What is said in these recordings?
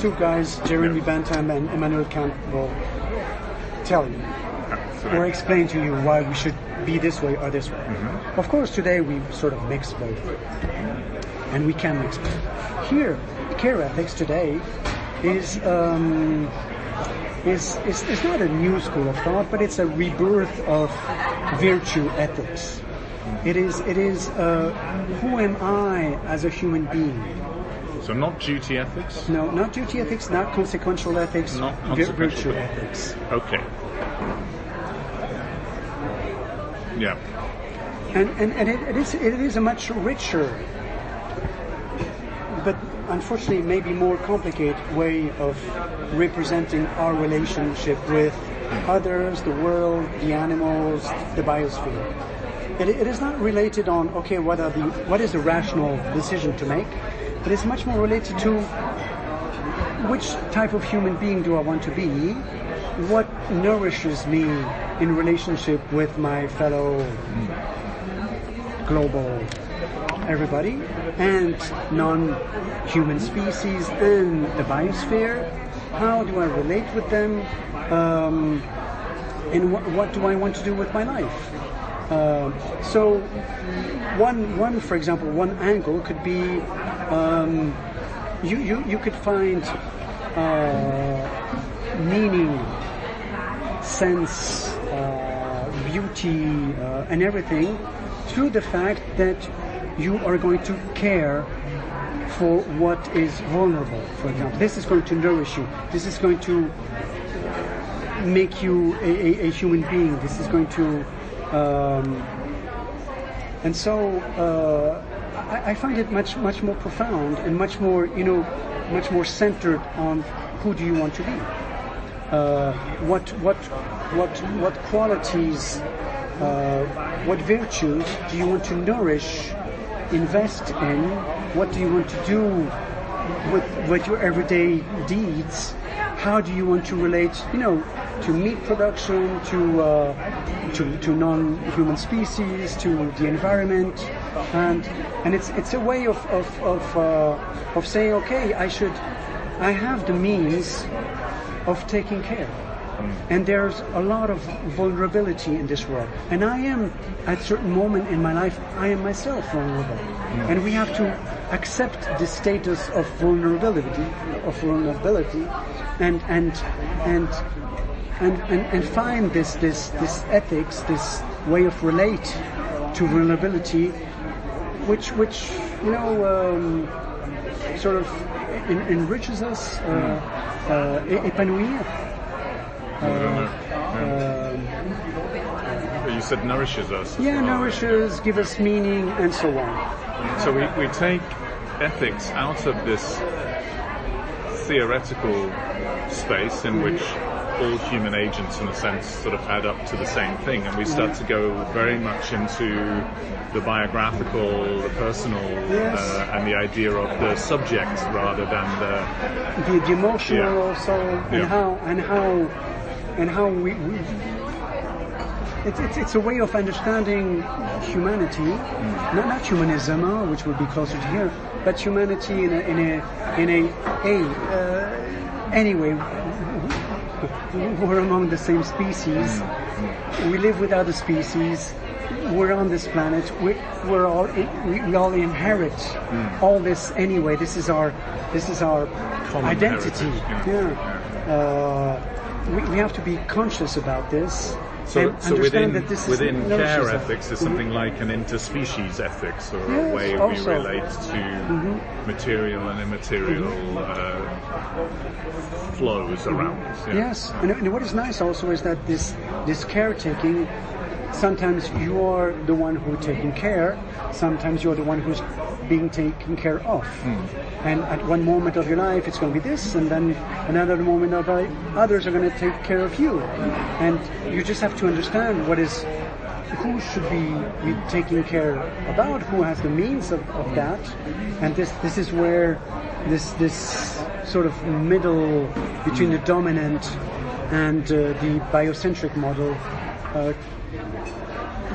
two guys, Jeremy Bentham and Immanuel Kant, will tell you or explain to you why we should be this way or this way. Mm-hmm. Of course, today we sort of mix both, and we can mix both. Here, care ethics today is not a new school of thought, but it's a rebirth of virtue ethics. It is who am I as a human being? So not duty ethics? No, not duty ethics, not consequential ethics, not consequential virtue ethics. Okay. Yeah. And it is a much richer, but unfortunately maybe more complicated way of representing our relationship with others, the world, the animals, the biosphere. It is not related on, okay, what is the rational decision to make, but it's much more related to which type of human being do I want to be, what nourishes me in relationship with my fellow global everybody, and non-human species, and the biosphere. How do I relate with them, and what do I want to do with my life? So one, for example, one angle could be you could find meaning, sense, beauty, and everything through the fact that you are going to care for what is vulnerable. For example, this is going to nourish you. This is going to make you a human being. This is going to and so I find it much more profound and much more centered on who do you want to be, what qualities, what virtues do you want to nourish, invest in, what do you want to do with your everyday deeds, how do you want to relate, to meat production, to non-human species, to the environment, and it's a way of saying, okay, I have the means of taking care, and there's a lot of vulnerability in this world, and I am at a certain moment in my life, I am myself vulnerable, and we have to accept the status of vulnerability, and find this ethics, this way of relate to vulnerability, which sort of enriches us, épanouir. You said nourishes us. Yeah, well. Nourishes, give us meaning, and so on. So we take ethics out of this theoretical space in which all human agents, in a sense, sort of add up to the same thing, and we start to go very much into the biographical, the personal, and the idea of the subject rather than the emotional also, and how we it's a way of understanding humanity, not humanism, which would be closer to here, but humanity anyway. We're among the same species. We live with other species. We're on this planet. We all inherit all this anyway. This is our common identity. We have to be conscious about this. So within care ethics is something like an interspecies ethics, or a way we relate to material and immaterial flows around us. Yeah. Yes, and what is nice also is that this caretaking, sometimes you are the one who's taking care, sometimes you're the one who's being taken care of. And at one moment of your life it's going to be this, and then another moment of life others are going to take care of you, and you just have to understand who should be taking care about, who has the means of that, and this is where this sort of middle between the dominant and the biocentric model,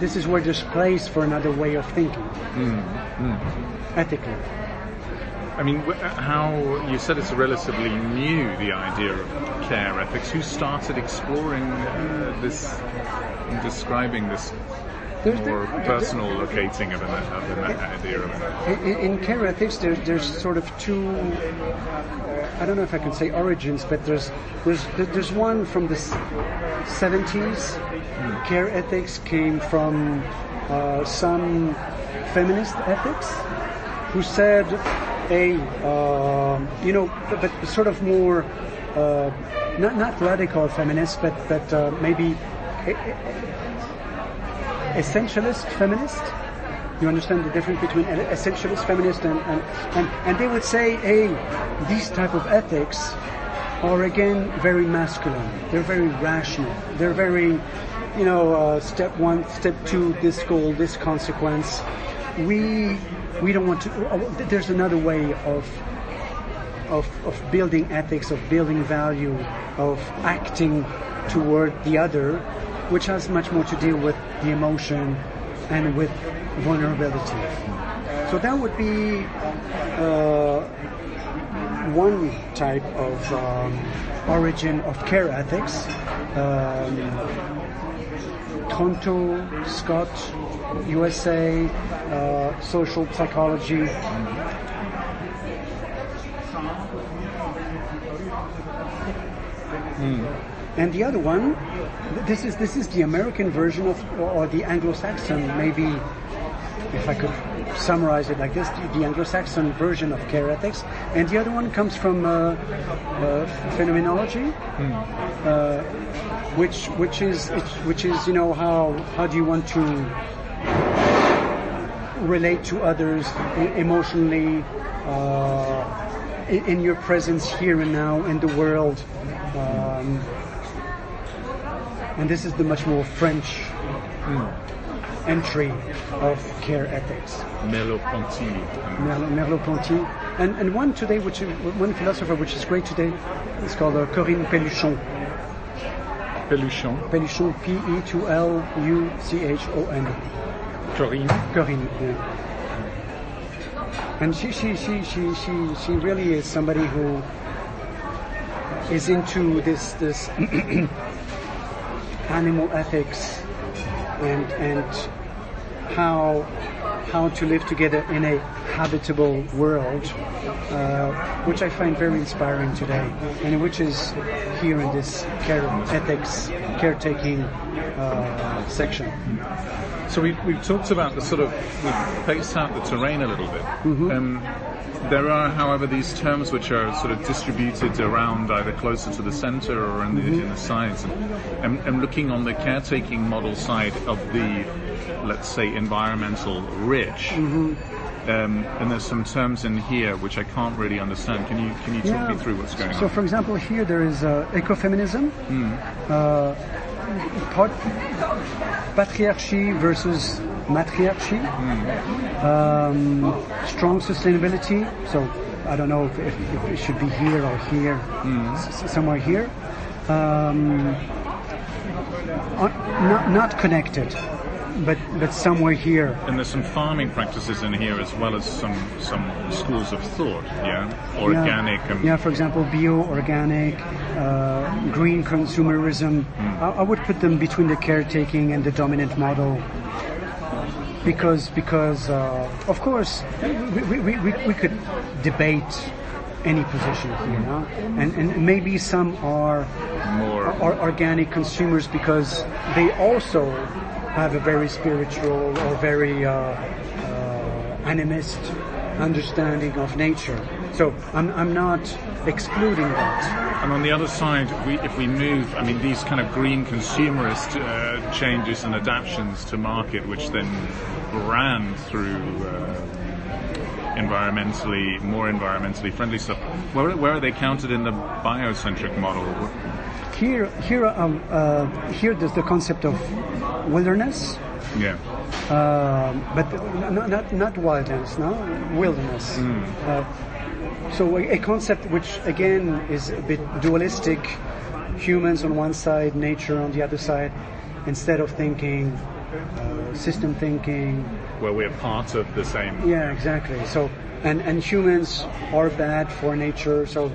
this is where there's place for another way of thinking, ethically. I mean, how you said it's relatively new, the idea of care ethics. Who started exploring this and describing this more personal locating of an idea of an in care ethics, there's sort of two. I don't know if I can say origins, but there's one from the 70s. Care ethics came from some feminist ethics who said, but sort of more not radical feminists, but maybe essentialist feminist. You understand the difference between essentialist feminist and they would say, these type of ethics are again very masculine. They're very rational. They're very, step one, step two, this goal, this consequence. We don't want to. There's another way of building ethics, of building value, of acting toward the other, which has much more to do with the emotion and with vulnerability. So that would be one type of origin of care ethics. Tronto, Scott, USA, social psychology. And the other one, this is the American version of, or the Anglo-Saxon, maybe, if I could summarize it like this, the Anglo-Saxon version of care ethics. And the other one comes from phenomenology, which is how do you want to relate to others emotionally, in your presence here and now in the world. And this is the much more French entry of care ethics. Merleau-Ponty. Merleau-Ponty. And one today, one philosopher which is great today, is called Corinne Pelluchon. Pelluchon. Pelluchon, P-E-2-L-U-C-H-O-N. Corinne. Corinne, yeah. And she really is somebody who is into this animal ethics and how to live together in a habitable world, which I find very inspiring today, and which is here in this caretaking section. So we've talked about we've paced out the terrain a little bit. Mm-hmm. There are, however, these terms which are sort of distributed around either closer to the center or in the sides. And looking on the caretaking model side of the, let's say, environmental rich, and there's some terms in here which I can't really understand. Can you talk me through what's going on? So, for example, here there is ecofeminism, patriarchy versus matriarchy, strong sustainability. So I don't know if it should be here or here, somewhere here. Not connected, but somewhere here. And there's some farming practices in here as well as some schools of thought, organic. Yeah, for example, bio-organic, green consumerism. I would put them between the caretaking and the dominant model. Because of course we could debate any position here, and maybe some are more organic consumers because they also have a very spiritual or very animist understanding of nature. So I'm not excluding that. And on the other side, if we move, these kind of green consumerist changes and adaptations to market, which then ran through more environmentally friendly stuff, where are they counted in the biocentric model? Here there's the concept of wilderness. Yeah. But not wilderness, no? Wilderness. So a concept which again is a bit dualistic, humans on one side, nature on the other side, instead of thinking system thinking. Where we're part of the same. Yeah, exactly. So, and humans are bad for nature. So.